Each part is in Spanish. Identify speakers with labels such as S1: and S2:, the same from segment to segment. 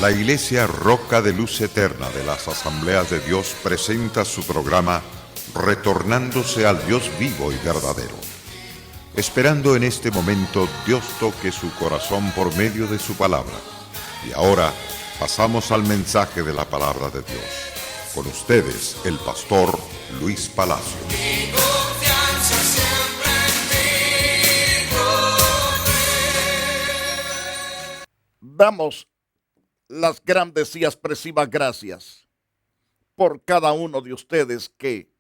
S1: La Iglesia Roca de Luz Eterna de las Asambleas de Dios presenta su programa Retornándose al Dios vivo y verdadero. Esperando en este momento Dios toque su corazón por medio de su palabra. Y ahora pasamos al mensaje de la palabra de Dios. Con ustedes, el pastor Luis Palacio.
S2: Damos las grandes y expresivas gracias por cada uno de ustedes que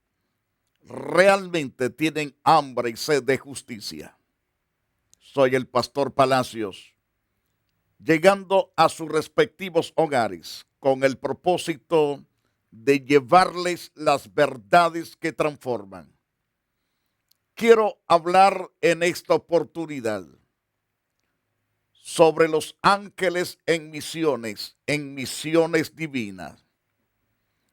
S2: realmente tienen hambre y sed de justicia. Soy el pastor Palacios, llegando a sus respectivos hogares con el propósito de llevarles las verdades que transforman. Quiero hablar en esta oportunidad sobre los ángeles en misiones divinas.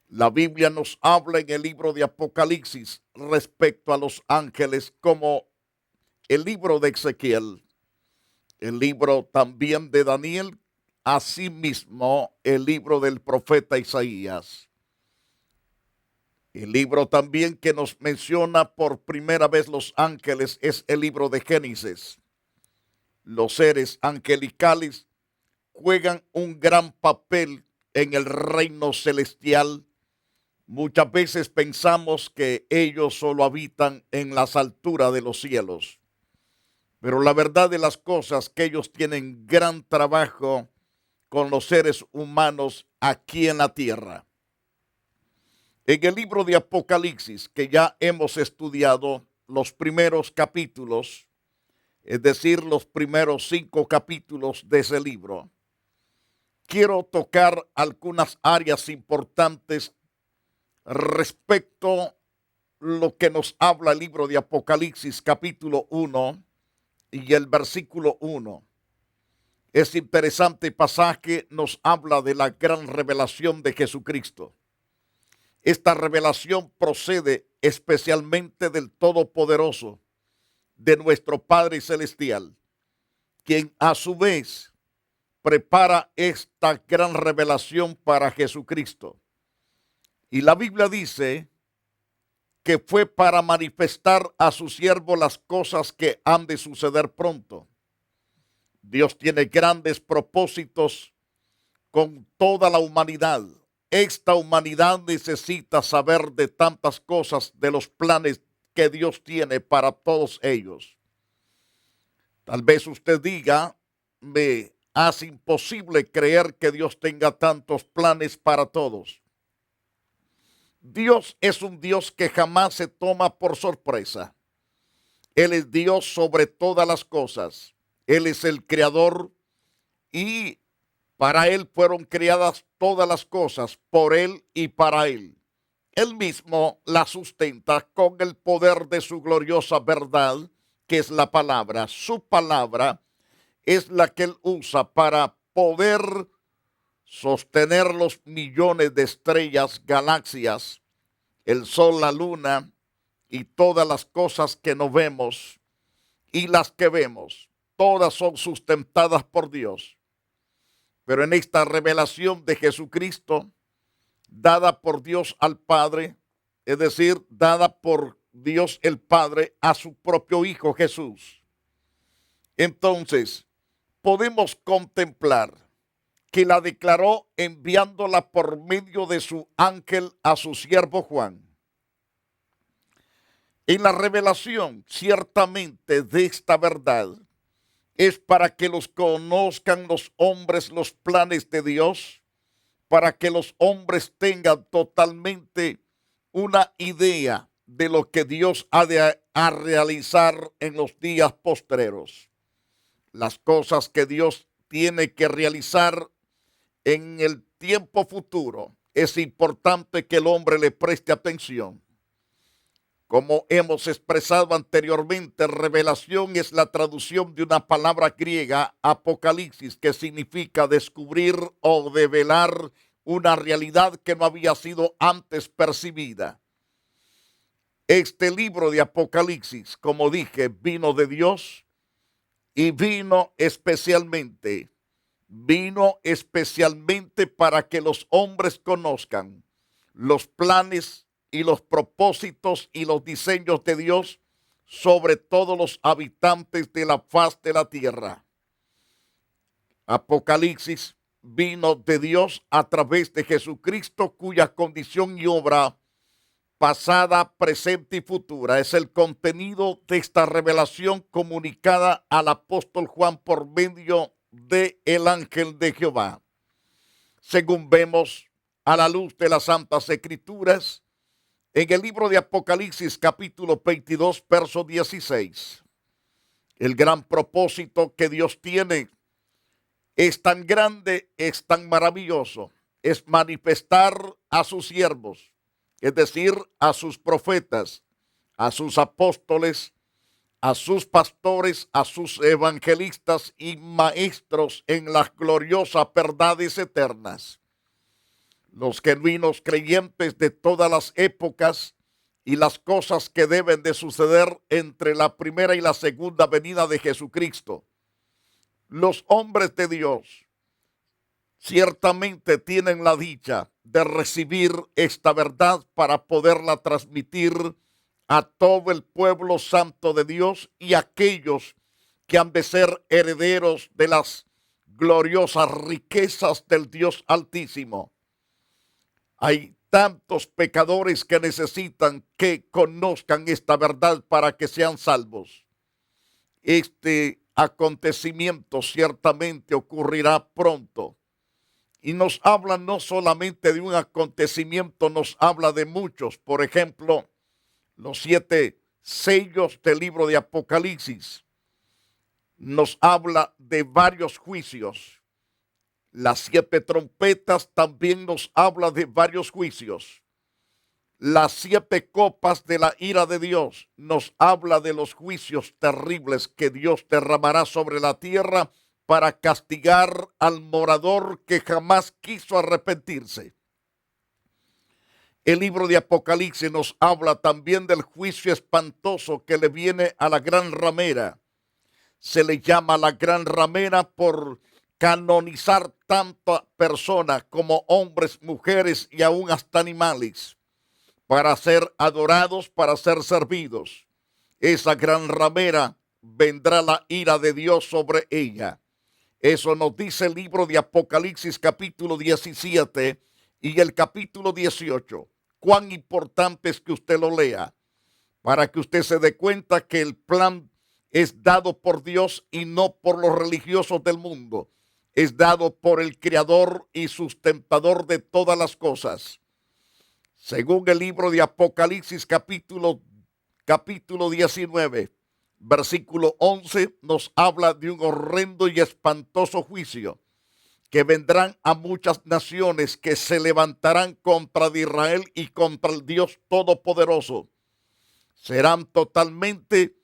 S2: La Biblia nos habla en el libro de Apocalipsis respecto a los ángeles, como el libro de Ezequiel, el libro también de Daniel, asimismo el libro del profeta Isaías. El libro también que nos menciona por primera vez los ángeles es el libro de Génesis. Los seres angelicales juegan un gran papel en el reino celestial. Muchas veces pensamos que ellos solo habitan en las alturas de los cielos, pero la verdad de las cosas es que ellos tienen gran trabajo con los seres humanos aquí en la tierra. En el libro de Apocalipsis, que ya hemos estudiado los primeros capítulos, es decir, los primeros 5 capítulos de ese libro, quiero tocar algunas áreas importantes respecto a lo que nos habla el libro de Apocalipsis capítulo 1 y el versículo 1. Este interesante pasaje nos habla de la gran revelación de Jesucristo. Esta revelación procede especialmente del Todopoderoso, de nuestro Padre Celestial, quien a su vez prepara esta gran revelación para Jesucristo. Y la Biblia dice que fue para manifestar a su siervo las cosas que han de suceder pronto. Dios tiene grandes propósitos con toda la humanidad. Esta humanidad necesita saber de tantas cosas, de los planes que Dios tiene para todos ellos. Tal vez usted diga, me hace imposible creer que Dios tenga tantos planes para todos. Dios es un Dios que jamás se toma por sorpresa. Él es Dios sobre todas las cosas. Él es el creador y para Él fueron creadas todas las cosas, por Él y para Él. Él mismo la sustenta con el poder de su gloriosa verdad, que es la palabra. Su palabra es la que Él usa para poder sostener los millones de estrellas, galaxias, el sol, la luna y todas las cosas que no vemos y las que vemos. Todas son sustentadas por Dios. Pero en esta revelación de Jesucristo, dada por Dios al Padre, es decir, dada por Dios el Padre a su propio Hijo Jesús. Entonces, podemos contemplar que la declaró enviándola por medio de su ángel a su siervo Juan. En la revelación, ciertamente, de esta verdad, es para que los conozcan los hombres los planes de Dios, para que los hombres tengan totalmente una idea de lo que Dios ha de realizar en los días postreros. Las cosas que Dios tiene que realizar en el tiempo futuro, es importante que el hombre le preste atención. Como hemos expresado anteriormente, revelación es la traducción de una palabra griega, apocalipsis, que significa descubrir o develar una realidad que no había sido antes percibida. Este libro de Apocalipsis, como dije, vino de Dios y vino especialmente vino especialmente para que los hombres conozcan los planes y los propósitos y los diseños de Dios sobre todos los habitantes de la faz de la tierra. Apocalipsis vino de Dios a través de Jesucristo, cuya condición y obra pasada, presente y futura es el contenido de esta revelación comunicada al apóstol Juan por medio de el ángel de Jehová. Según vemos a la luz de las Santas Escrituras, en el libro de Apocalipsis capítulo 22, verso 16, el gran propósito que Dios tiene es tan grande, es tan maravilloso, es manifestar a sus siervos, es decir, a sus profetas, a sus apóstoles, a sus pastores, a sus evangelistas y maestros en las gloriosas verdades eternas. Los genuinos creyentes de todas las épocas y las cosas que deben de suceder entre la primera y la segunda venida de Jesucristo. Los hombres de Dios ciertamente tienen la dicha de recibir esta verdad para poderla transmitir a todo el pueblo santo de Dios y a aquellos que han de ser herederos de las gloriosas riquezas del Dios Altísimo. Hay tantos pecadores que necesitan que conozcan esta verdad para que sean salvos. Este acontecimiento ciertamente ocurrirá pronto. Y nos habla no solamente de un acontecimiento, nos habla de muchos. Por ejemplo, los 7 sellos del libro de Apocalipsis. Nos habla de varios juicios. Las 7 trompetas también nos habla de varios juicios. Las 7 copas de la ira de Dios nos habla de los juicios terribles que Dios derramará sobre la tierra para castigar al morador que jamás quiso arrepentirse. El libro de Apocalipsis nos habla también del juicio espantoso que le viene a la gran ramera. Se le llama la gran ramera por canonizar tanta personas como hombres, mujeres y aún hasta animales, para ser adorados, para ser servidos. Esa gran ramera vendrá la ira de Dios sobre ella. Eso nos dice el libro de Apocalipsis capítulo 17 y el capítulo 18. Cuán importante es que usted lo lea para que usted se dé cuenta que el plan es dado por Dios y no por los religiosos del mundo. Es dado por el Creador y sustentador de todas las cosas. Según el libro de Apocalipsis capítulo 19, versículo 11, nos habla de un horrendo y espantoso juicio que vendrán a muchas naciones que se levantarán contra de Israel y contra el Dios Todopoderoso. Serán totalmente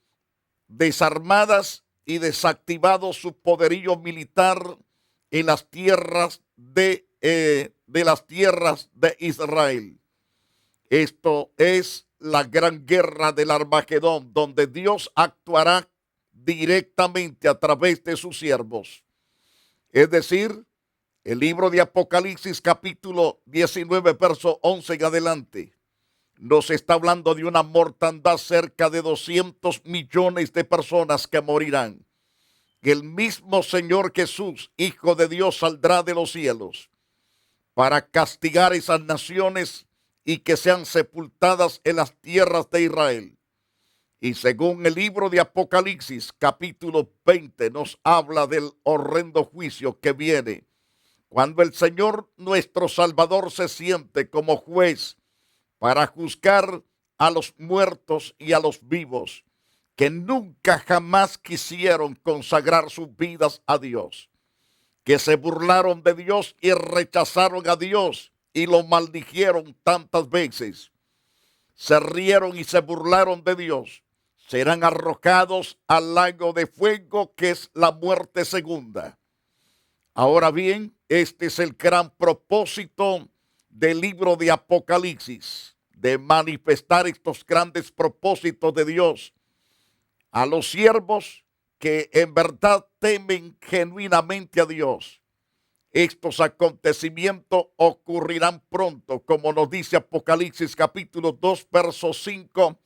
S2: desarmadas y desactivados su poderío militar en las tierras de Israel. Esto es la gran guerra del Armagedón, donde Dios actuará directamente a través de sus siervos. Es decir, el libro de Apocalipsis capítulo 19, verso 11 en adelante, nos está hablando de una mortandad cerca de 200 millones de personas que morirán. Que el mismo Señor Jesús, Hijo de Dios, saldrá de los cielos para castigar esas naciones y que sean sepultadas en las tierras de Israel. Y según el libro de Apocalipsis, capítulo 20, nos habla del horrendo juicio que viene cuando el Señor nuestro Salvador se siente como juez para juzgar a los muertos y a los vivos, que nunca jamás quisieron consagrar sus vidas a Dios, que se burlaron de Dios y rechazaron a Dios y lo maldijeron tantas veces. Se rieron y se burlaron de Dios. Serán arrojados al lago de fuego, que es la muerte segunda. Ahora bien, este es el gran propósito del libro de Apocalipsis, de manifestar estos grandes propósitos de Dios a los siervos que en verdad temen genuinamente a Dios Estos acontecimientos ocurrirán pronto, como nos dice Apocalipsis capítulo 2, verso 5,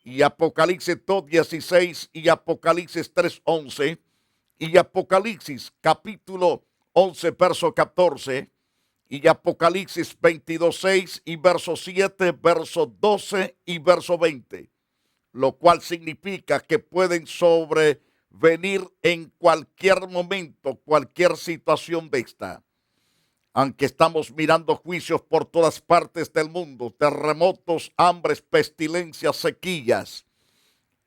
S2: y Apocalipsis 2, 16, y Apocalipsis 3, 11, y Apocalipsis capítulo 11, verso 14, y Apocalipsis 22, 6, y verso 7, verso 12 y verso 20, lo cual significa que pueden sobrevenir en cualquier momento, cualquier situación de esta. Aunque estamos mirando juicios por todas partes del mundo, terremotos, hambres, pestilencias, sequías,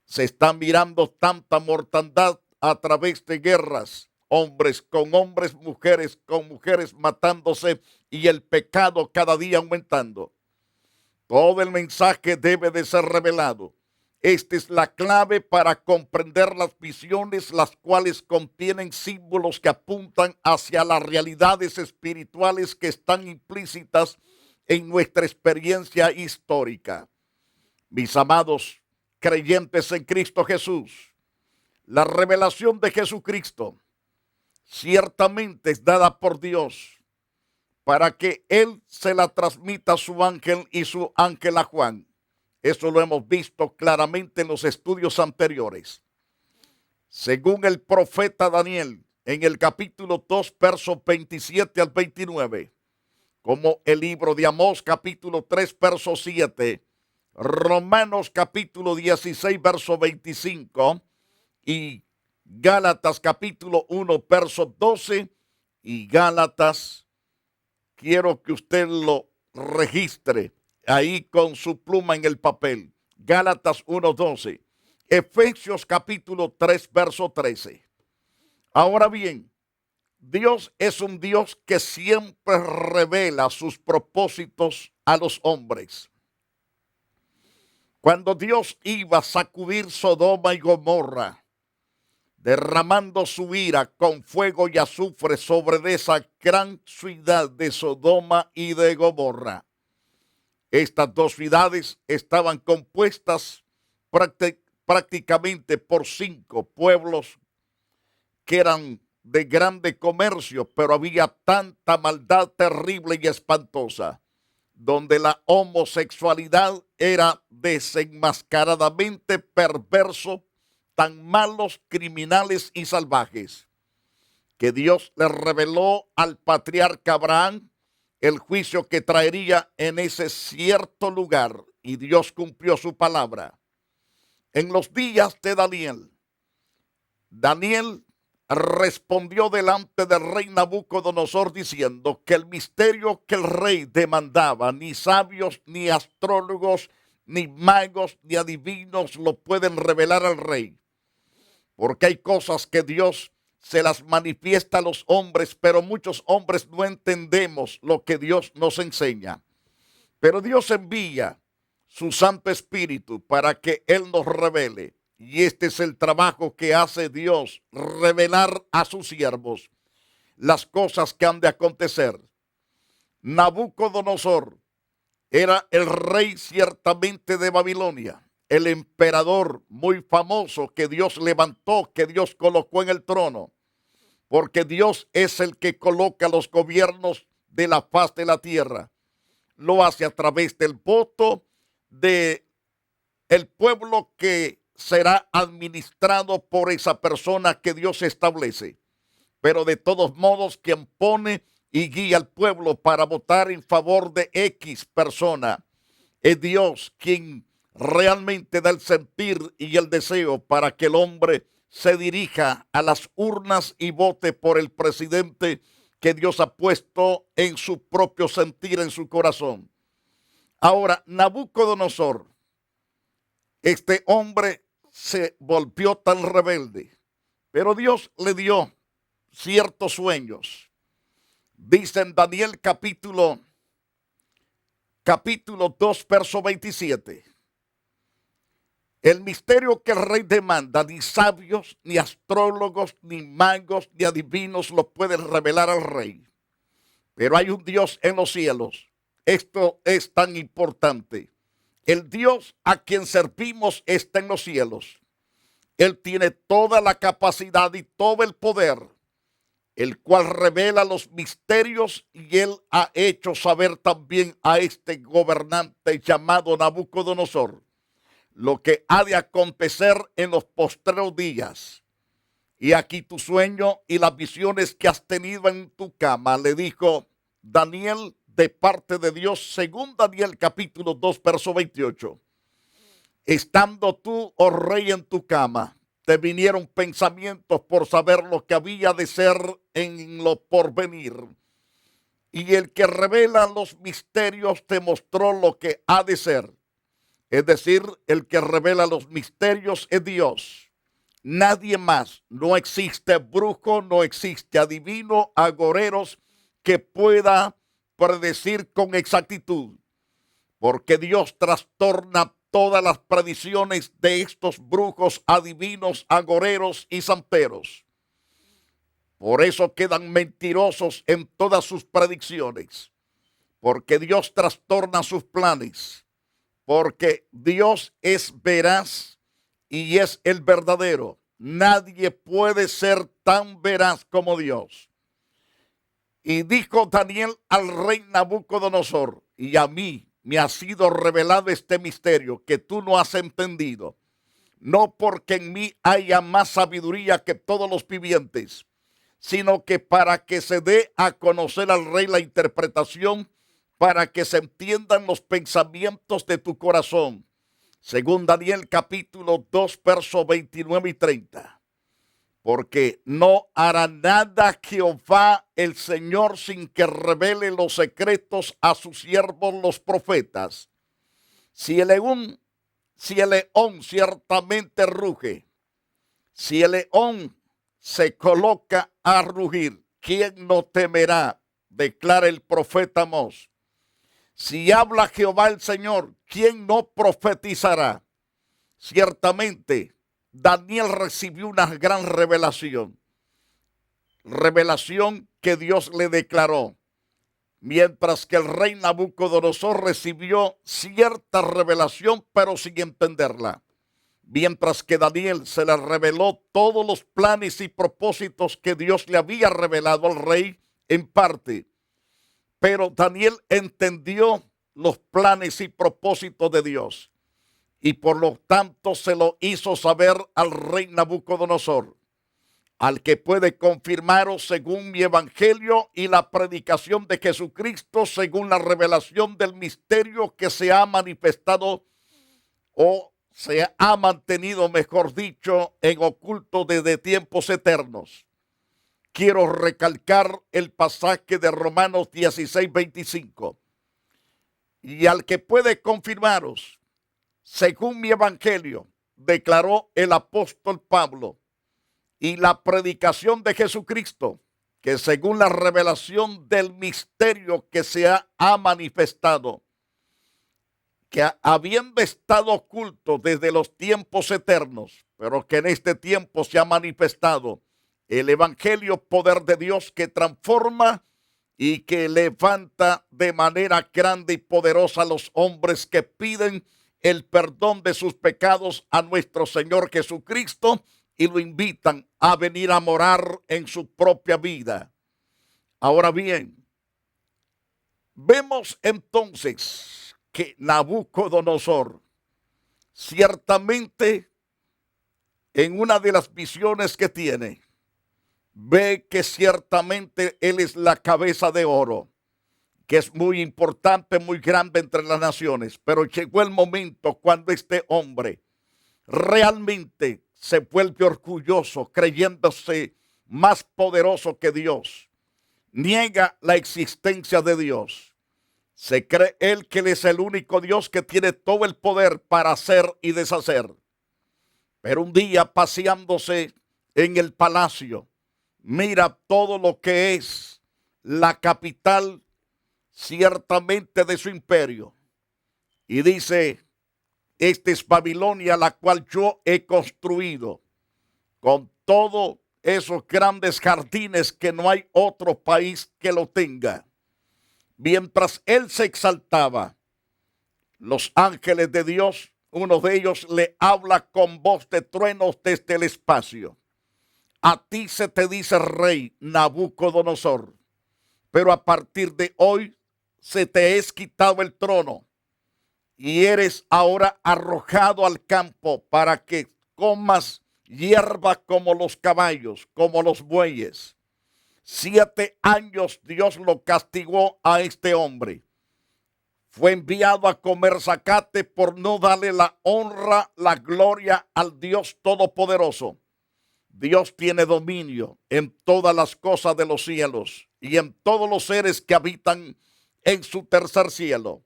S2: se está mirando tanta mortandad a través de guerras, hombres con hombres, mujeres con mujeres matándose y el pecado cada día aumentando. Todo el mensaje debe de ser revelado. Esta es la clave para comprender las visiones, las cuales contienen símbolos que apuntan hacia las realidades espirituales que están implícitas en nuestra experiencia histórica. Mis amados creyentes en Cristo Jesús, la revelación de Jesucristo ciertamente es dada por Dios para que Él se la transmita a su ángel y su ángel a Juan. Eso lo hemos visto claramente en los estudios anteriores. Según el profeta Daniel, en el capítulo 2, versos 27 al 29, como el libro de Amós, capítulo 3, verso 7, Romanos, capítulo 16, verso 25, y Gálatas, capítulo 1, verso 12, y Gálatas, quiero que usted lo registre ahí con su pluma en el papel. Gálatas 1:12. Efesios capítulo 3, verso 13. Ahora bien, Dios es un Dios que siempre revela sus propósitos a los hombres. Cuando Dios iba a sacudir Sodoma y Gomorra, derramando su ira con fuego y azufre sobre esa gran ciudad de Sodoma y de Gomorra, estas dos ciudades estaban compuestas prácticamente por 5 pueblos que eran de grande comercio, pero había tanta maldad terrible y espantosa, donde la homosexualidad era desenmascaradamente perverso, tan malos, criminales y salvajes, que Dios le reveló al patriarca Abraham el juicio que traería en ese cierto lugar, y Dios cumplió su palabra. En los días de Daniel, Daniel respondió delante del rey Nabucodonosor diciendo que el misterio que el rey demandaba, ni sabios, ni astrólogos, ni magos, ni adivinos lo pueden revelar al rey, porque hay cosas que Dios se las manifiesta a los hombres, pero muchos hombres no entendemos lo que Dios nos enseña. Pero Dios envía su Santo Espíritu para que Él nos revele. Y este es el trabajo que hace Dios, revelar a sus siervos las cosas que han de acontecer. Nabucodonosor era el rey ciertamente de Babilonia, el emperador muy famoso que Dios levantó, que Dios colocó en el trono, porque Dios es el que coloca los gobiernos de la faz de la tierra. Lo hace a través del voto de el pueblo que será administrado por esa persona que Dios establece. Pero de todos modos, quien pone y guía al pueblo para votar en favor de X persona es Dios, quien realmente da el sentir y el deseo para que el hombre se dirija a las urnas y vote por el presidente que Dios ha puesto en su propio sentir, en su corazón. Ahora, Nabucodonosor, este hombre se volvió tan rebelde, pero Dios le dio ciertos sueños. Dice en Daniel capítulo 2, verso 27. El misterio que el rey demanda, ni sabios, ni astrólogos, ni magos, ni adivinos lo pueden revelar al rey. Pero hay un Dios en los cielos. Esto es tan importante. El Dios a quien servimos está en los cielos. Él tiene toda la capacidad y todo el poder el cual revela los misterios, y él ha hecho saber también a este gobernante llamado Nabucodonosor lo que ha de acontecer en los postreros días. Y aquí tu sueño y las visiones que has tenido en tu cama, le dijo Daniel de parte de Dios, según Daniel capítulo 2, verso 28. Estando tú, oh rey, en tu cama, te vinieron pensamientos por saber lo que había de ser en lo porvenir. Y el que revela los misterios te mostró lo que ha de ser. Es decir, el que revela los misterios es Dios. Nadie más. No existe brujo, no existe adivino, agoreros que pueda predecir con exactitud. Porque Dios trastorna todas las predicciones de estos brujos, adivinos, agoreros y santeros. Por eso quedan mentirosos en todas sus predicciones. Porque Dios trastorna sus planes. Porque Dios es veraz y es el verdadero. Nadie puede ser tan veraz como Dios. Y dijo Daniel al rey Nabucodonosor, y a mí me ha sido revelado este misterio que tú no has entendido. No porque en mí haya más sabiduría que todos los vivientes, sino que para que se dé a conocer al rey la interpretación, para que se entiendan los pensamientos de tu corazón. Según Daniel capítulo 2, versos 29 y 30. Porque no hará nada Jehová el Señor sin que revele los secretos a sus siervos los profetas. Si el león ciertamente ruge, si el león se coloca a rugir, ¿quién no temerá? Declara el profeta Amós. Si habla Jehová el Señor, ¿quién no profetizará? Ciertamente, Daniel recibió una gran revelación. Revelación que Dios le declaró. Mientras que el rey Nabucodonosor recibió cierta revelación, pero sin entenderla. Mientras que Daniel se le reveló todos los planes y propósitos que Dios le había revelado al rey en parte. Pero Daniel entendió los planes y propósitos de Dios y por lo tanto se lo hizo saber al rey Nabucodonosor, al que puede confirmaros según mi evangelio y la predicación de Jesucristo según la revelación del misterio que se ha manifestado o se ha mantenido, mejor dicho, en oculto desde tiempos eternos. Quiero recalcar el pasaje de Romanos 16, 25. Y al que puede confirmaros, según mi evangelio, declaró el apóstol Pablo, y la predicación de Jesucristo, que según la revelación del misterio que se ha manifestado, que habiendo estado oculto desde los tiempos eternos, pero que en este tiempo se ha manifestado, el evangelio, poder de Dios que transforma y que levanta de manera grande y poderosa a los hombres que piden el perdón de sus pecados a nuestro Señor Jesucristo y lo invitan a venir a morar en su propia vida. Ahora bien, vemos entonces que Nabucodonosor ciertamente en una de las visiones que tiene, ve que ciertamente él es la cabeza de oro, que es muy importante, muy grande entre las naciones. Pero llegó el momento cuando este hombre realmente se vuelve orgulloso, creyéndose más poderoso que Dios. Niega la existencia de Dios. Se cree él que él es el único Dios que tiene todo el poder para hacer y deshacer. Pero un día paseándose en el palacio, mira todo lo que es la capital ciertamente de su imperio. Y dice, esta es Babilonia, la cual yo he construido con todos esos grandes jardines que no hay otro país que lo tenga. Mientras él se exaltaba, los ángeles de Dios, uno de ellos le habla con voz de truenos desde el espacio. a ti se te dice rey Nabucodonosor, pero a partir de hoy se te es quitado el trono y eres ahora arrojado al campo para que comas hierba como los caballos, como los bueyes. 7 años Dios lo castigó a este hombre. Fue enviado a comer zacate por no darle la honra, la gloria al Dios Todopoderoso. Dios tiene dominio en todas las cosas de los cielos y en todos los seres que habitan en su tercer cielo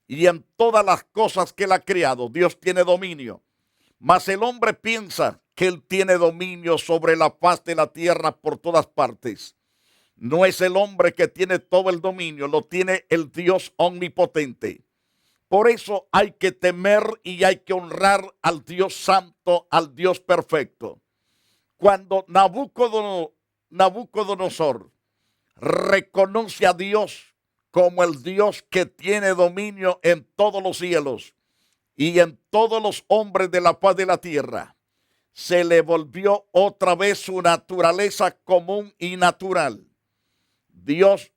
S2: y en todas las cosas que él ha creado. Dios tiene dominio. Mas el hombre piensa que él tiene dominio sobre la faz de la tierra por todas partes. No es el hombre que tiene todo el dominio, lo tiene el Dios omnipotente. Por eso hay que temer y hay que honrar al Dios santo, al Dios perfecto. Cuando Nabucodonosor reconoce a Dios como el Dios que tiene dominio en todos los cielos y en todos los hombres de la faz de la tierra, se le volvió otra vez su naturaleza común y natural. Dios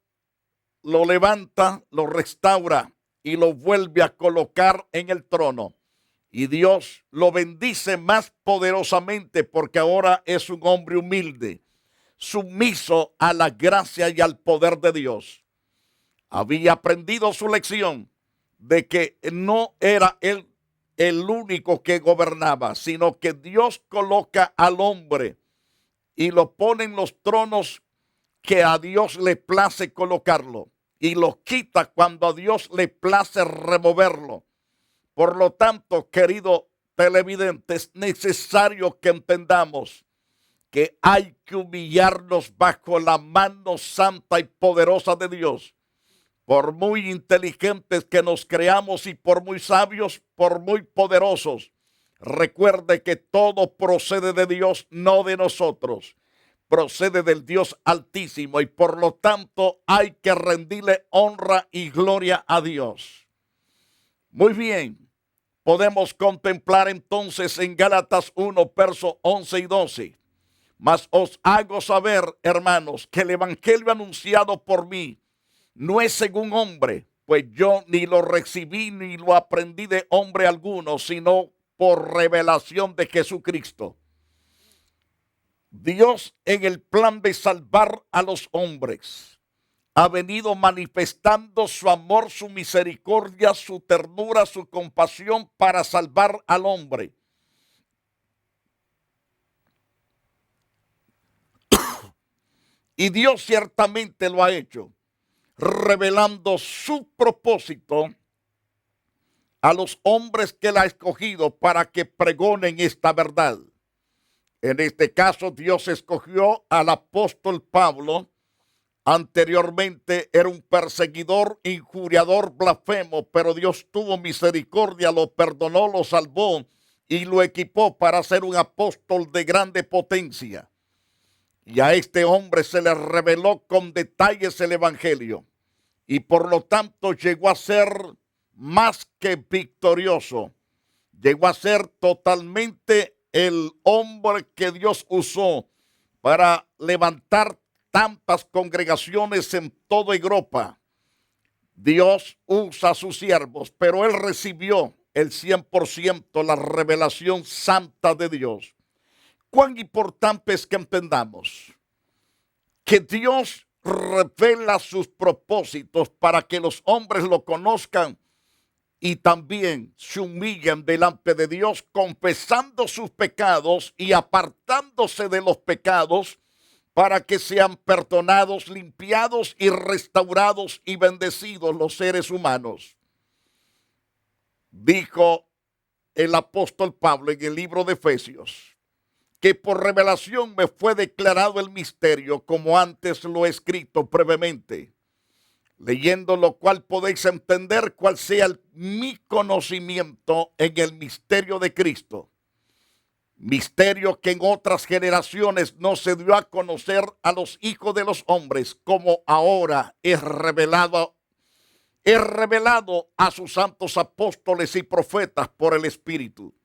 S2: lo levanta, lo restaura y lo vuelve a colocar en el trono. Y Dios lo bendice más poderosamente porque ahora es un hombre humilde, sumiso a la gracia y al poder de Dios. Había aprendido su lección de que no era él el único que gobernaba, sino que Dios coloca al hombre y lo pone en los tronos que a Dios le place colocarlo y lo quita cuando a Dios le place removerlo. Por lo tanto, querido televidente, es necesario que entendamos que hay que humillarnos bajo la mano santa y poderosa de Dios. Por muy inteligentes que nos creamos y por muy sabios, por muy poderosos, recuerde que todo procede de Dios, no de nosotros. Procede del Dios Altísimo y por lo tanto hay que rendirle honra y gloria a Dios. Muy bien, podemos contemplar entonces en Gálatas 1, versos 11 y 12. Mas os hago saber, hermanos, que el evangelio anunciado por mí no es según hombre, pues yo ni lo recibí ni lo aprendí de hombre alguno, sino por revelación de Jesucristo. Dios, en el plan de salvar a los hombres, ha venido manifestando su amor, su misericordia, su ternura, su compasión para salvar al hombre. Y Dios ciertamente lo ha hecho, revelando su propósito a los hombres que Él ha escogido para que pregonen esta verdad. En este caso, Dios escogió al apóstol Pablo. Anteriormente era un perseguidor, injuriador, blasfemo, pero Dios tuvo misericordia, lo perdonó, lo salvó y lo equipó para ser un apóstol de grande potencia. Y a este hombre se le reveló con detalles el evangelio y por lo tanto llegó a ser más que victorioso. Llegó a ser totalmente el hombre que Dios usó para levantar tantas congregaciones en toda Europa. Dios usa a sus siervos, pero él recibió el 100% la revelación santa de Dios. Cuán importante es que entendamos que Dios revela sus propósitos para que los hombres lo conozcan y también se humillen delante de Dios, confesando sus pecados y apartándose de los pecados para que sean perdonados, limpiados y restaurados y bendecidos los seres humanos. Dijo el apóstol Pablo en el libro de Efesios que por revelación me fue declarado el misterio, como antes lo he escrito brevemente, leyendo lo cual podéis entender cuál sea mi conocimiento en el misterio de Cristo. Misterio que en otras generaciones no se dio a conocer a los hijos de los hombres, como ahora es revelado a sus santos apóstoles y profetas por el Espíritu,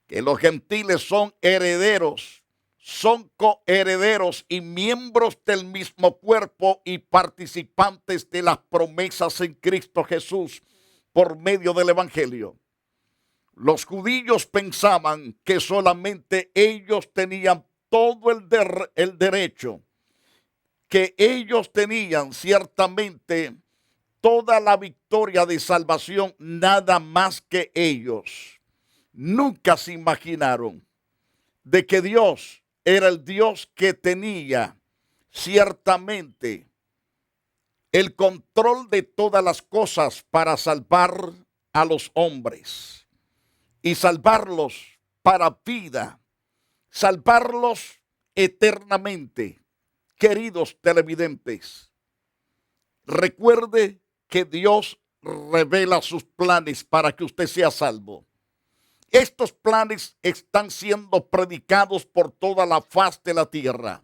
S2: que los gentiles son herederos son coherederos y miembros del mismo cuerpo y participantes de las promesas en Cristo Jesús por medio del Evangelio. Los judíos pensaban que solamente ellos tenían todo el derecho, que ellos tenían ciertamente toda la victoria de salvación, nada más que ellos. Nunca se imaginaron de que Dios era el Dios que tenía ciertamente el control de todas las cosas para salvar a los hombres y salvarlos para vida, salvarlos eternamente. Queridos televidentes, recuerde que Dios revela sus planes para que usted sea salvo. Estos planes están siendo predicados por toda la faz de la tierra.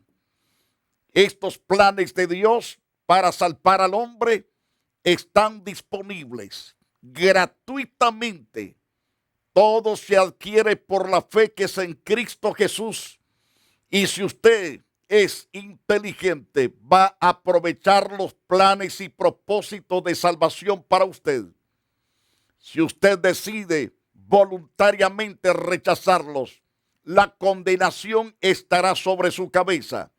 S2: Estos planes de Dios para salvar al hombre están disponibles gratuitamente. Todo se adquiere por la fe que es en Cristo Jesús. Y si usted es inteligente, va a aprovechar los planes y propósitos de salvación para usted. Si usted decide voluntariamente rechazarlos, la condenación estará sobre su cabeza.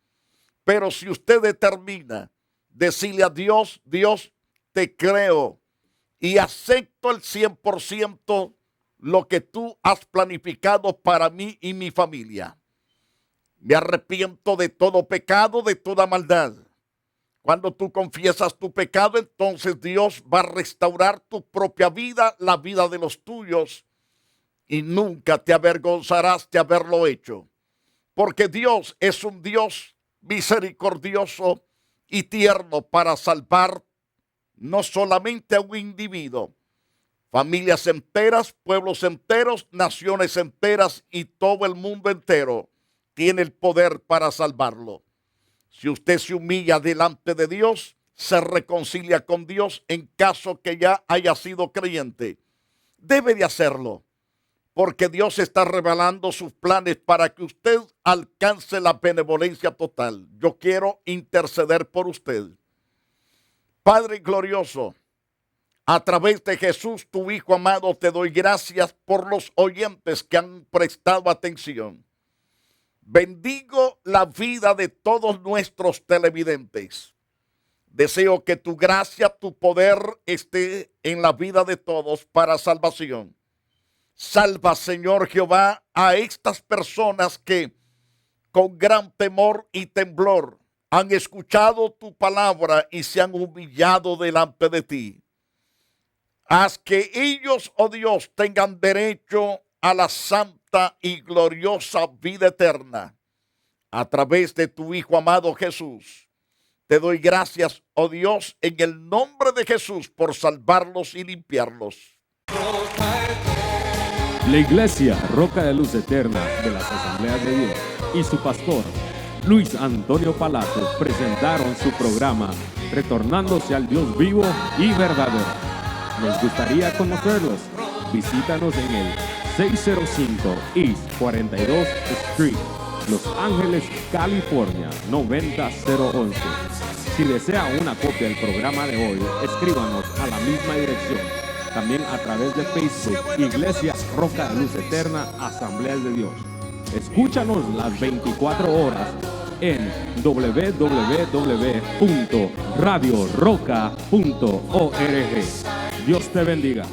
S2: Pero si usted determina decirle a Dios, Dios, te creo y acepto el 100% lo que tú has planificado para mí y mi familia. Me arrepiento de todo pecado, de toda maldad. Cuando tú confiesas tu pecado, entonces Dios va a restaurar tu propia vida, la vida de los tuyos, y nunca te avergonzarás de haberlo hecho. Porque Dios es un Dios misericordioso y tierno para salvar no solamente a un individuo, familias enteras, pueblos enteros, naciones enteras y todo el mundo entero tiene el poder para salvarlo. Si usted se humilla delante de Dios, se reconcilia con Dios en caso que ya haya sido creyente. Debe de hacerlo, porque Dios está revelando sus planes para que usted alcance la benevolencia total. Yo quiero interceder por usted. Padre glorioso, a través de Jesús, tu Hijo amado, te doy gracias por los oyentes que han prestado atención. Bendigo la vida de todos nuestros televidentes. Deseo que tu gracia, tu poder esté en la vida de todos para salvación. Salva, Señor Jehová, a estas personas que con gran temor y temblor han escuchado tu palabra y se han humillado delante de ti. Haz que ellos, oh Dios, tengan derecho a la santa y gloriosa vida eterna a través de tu Hijo amado Jesús. Te doy gracias, oh Dios, en el nombre de Jesús por salvarlos y limpiarlos.
S3: La Iglesia Roca de Luz Eterna de las Asambleas de Dios y su pastor Luis Antonio Palacios presentaron su programa Retornándose al Dios vivo y verdadero. Nos gustaría conocerlos. Visítanos en el 605 East 42 Street, Los Ángeles, California 90011. Si desea una copia del programa de hoy, escríbanos a la misma dirección. También a través de Facebook, Iglesia Roca de Luz Eterna, Asambleas de Dios. Escúchanos las 24 horas en www.radioroca.org. Dios te bendiga.